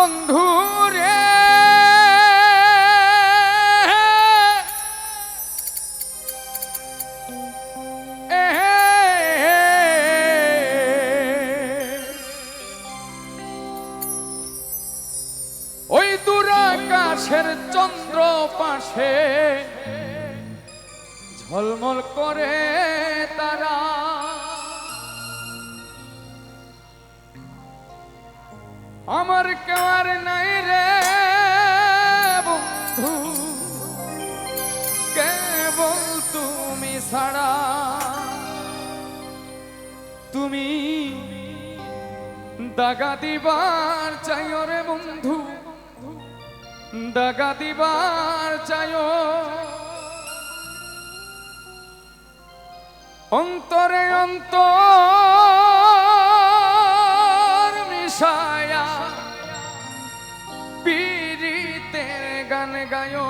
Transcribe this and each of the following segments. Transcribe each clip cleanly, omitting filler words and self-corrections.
বন্ধু রে ওই দূর আকাশের চন্দ্র পাশে ঝলমল করে তারা আমার কেউ আর নাই রে বন্ধু কেবল তুমি ছাড়া তুমি দাগা দিবার চাইও রে বন্ধু দাগা দিবার চাইও অন্তরে অন্তর মিশায়া পীড়িতের গান গায়ো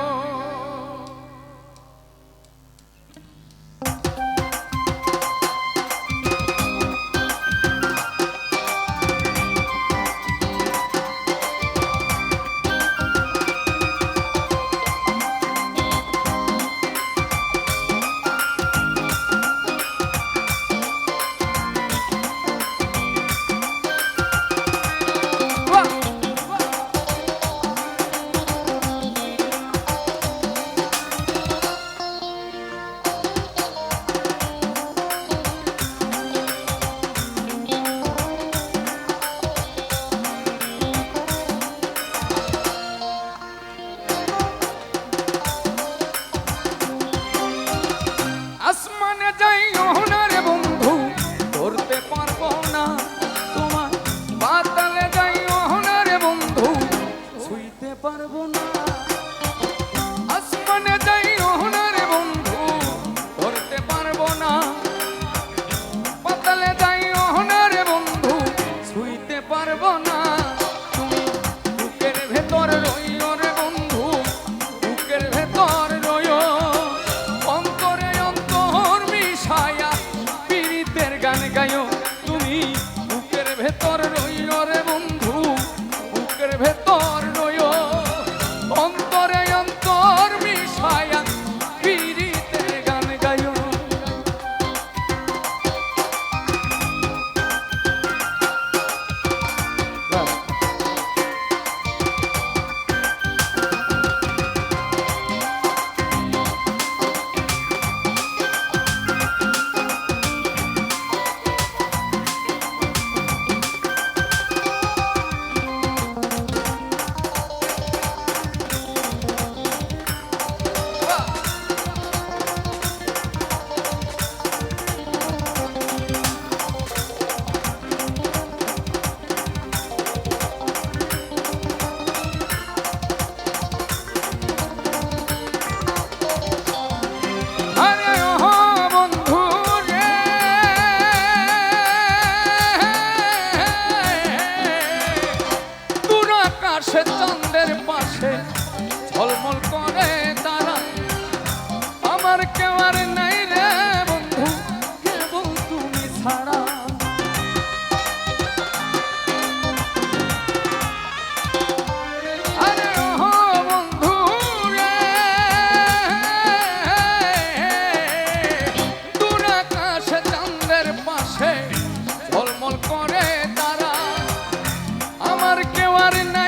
চন্দ্রের পাশে ঝলমল করে তারা আমার কেউ আর নাই রে বন্ধু কেবল তুমি ছাড়া আরে ও বন্ধু রে দূর আকাশে চন্দ্রের পাশে ঝলমল করে তারা আমার কেউ আর নাই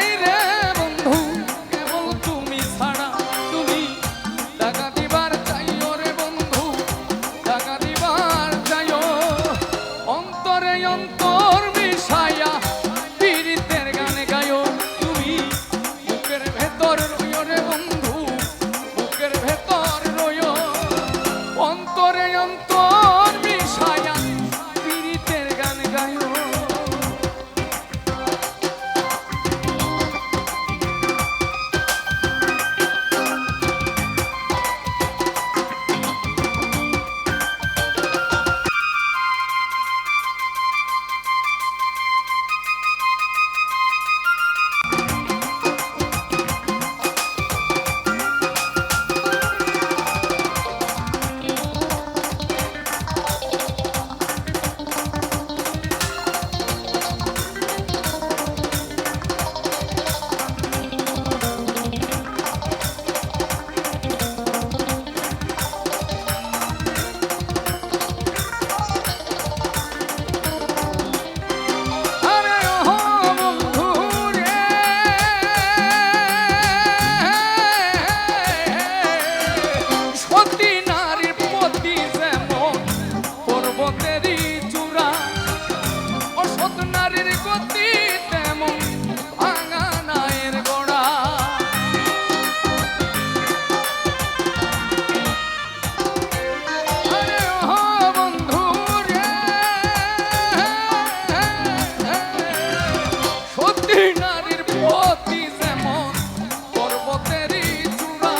নারীর প্রতি যেমন পর্বতেরই চূড়া,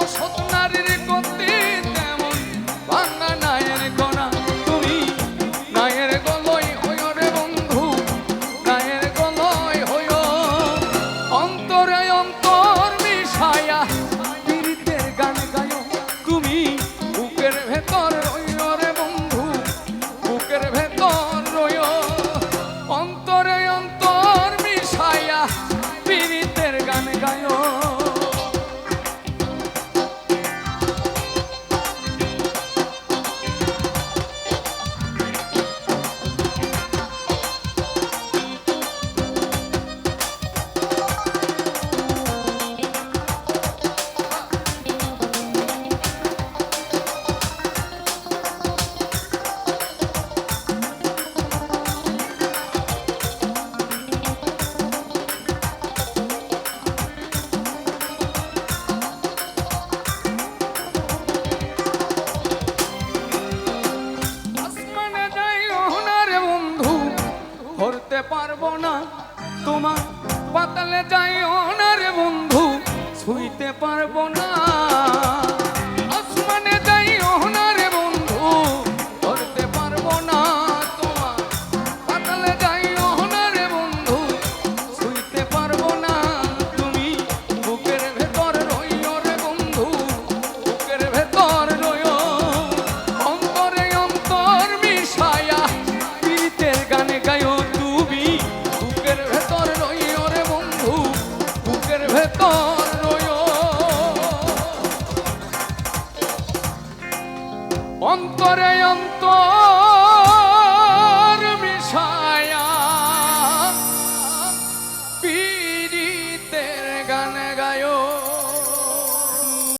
অসৎ নারীর গতি তেমন ভাঙা নায়ের গড়া। তুমি নায়ের গলই হইও রে বন্ধু, নায়ের গলই হইও, অন্তরে অন্তর মিশায়া পীড়িতের গান গায়ো। তুমি বুকের ভেতর রইও রে বন্ধু, বুকের ভেতর রইও, অন্তরে অন্তর মিশায়া পীড়িতের গান গায়ো। আসমানে যাইও না রে বন্ধু, ধরতে পারবো না তোমার, পাতালে যাইও না রে বন্ধু, ছুঁইতে পারবো না। আসমানে যাইও না রে বন্ধু, ধরতে পারবো না তোমার, পাতালে যাইও না রে বন্ধু, ছুঁইতে পারবো না। তুমি বুকের ভেতর রইও রে বন্ধু, বুকের ভেতর রইও, অন্তরে অন্তর মিশায়া পীড়িতের গানে গায়ো। তুমি বুকের ভেতর রইও রে বন্ধু, বুকের ভেতর রইও, অন্তরে অন্তর